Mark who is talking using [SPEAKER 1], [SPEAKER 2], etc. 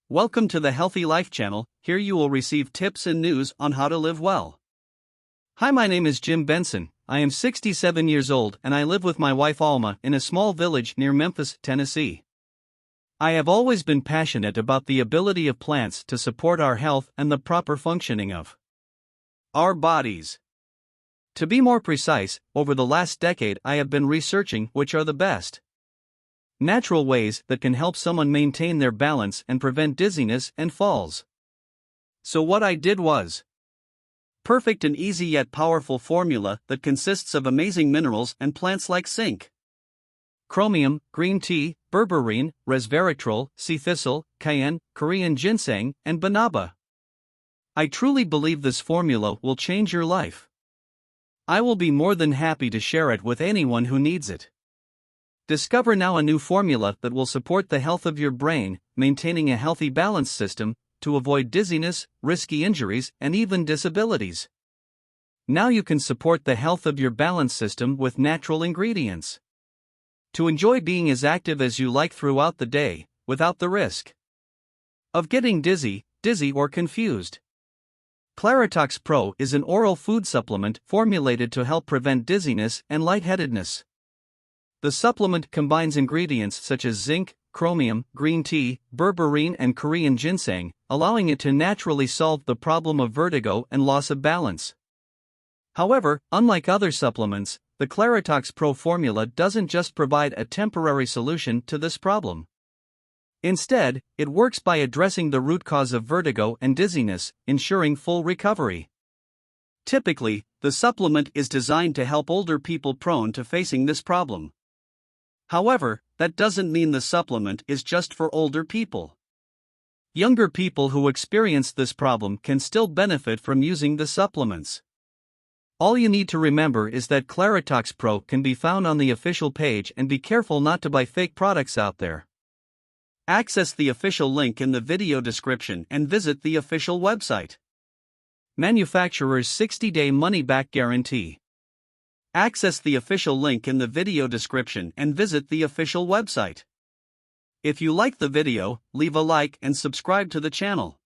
[SPEAKER 1] Welcome to the Healthy Life channel. Here you will receive tips and news on how to live well. Hi, my name is Jim Benson. I am 67 years old and I live with my wife Alma in a small village near Memphis, Tennessee. I have always been passionate about the ability of plants to support our health and the proper functioning of our bodies. To be more precise, over the last decade I have been researching which are the best natural ways that can help someone maintain their balance and prevent dizziness and falls. So what I did was perfect and easy yet powerful formula that consists of amazing minerals and plants like zinc, chromium, green tea, berberine, resveratrol, sea thistle, cayenne, Korean ginseng, and banaba. I truly believe this formula will change your life. I will be more than happy to share it with anyone who needs it. Discover now a new formula that will support the health of your brain, maintaining a healthy balance system, to avoid dizziness, risky injuries, and even disabilities. Now you can support the health of your balance system with natural ingredients. To enjoy being as active as you like throughout the day, without the risk of getting dizzy or confused. Claritox Pro is an oral food supplement formulated to help prevent dizziness and lightheadedness. The supplement combines ingredients such as zinc, chromium, green tea, berberine, and Korean ginseng, allowing it to naturally solve the problem of vertigo and loss of balance. However, unlike other supplements, the Claritox Pro formula doesn't just provide a temporary solution to this problem. Instead, it works by addressing the root cause of vertigo and dizziness, ensuring full recovery. Typically, the supplement is designed to help older people prone to facing this problem. However, that doesn't mean the supplement is just for older people. Younger people who experience this problem can still benefit from using the supplements. All you need to remember is that Claritox Pro can be found on the official page, and be careful not to buy fake products out there. Access the official link in the video description and visit the official website. Manufacturer's 60-day money-back guarantee. Access the official link in the video description and visit the official website. If you like the video, leave a like and subscribe to the channel.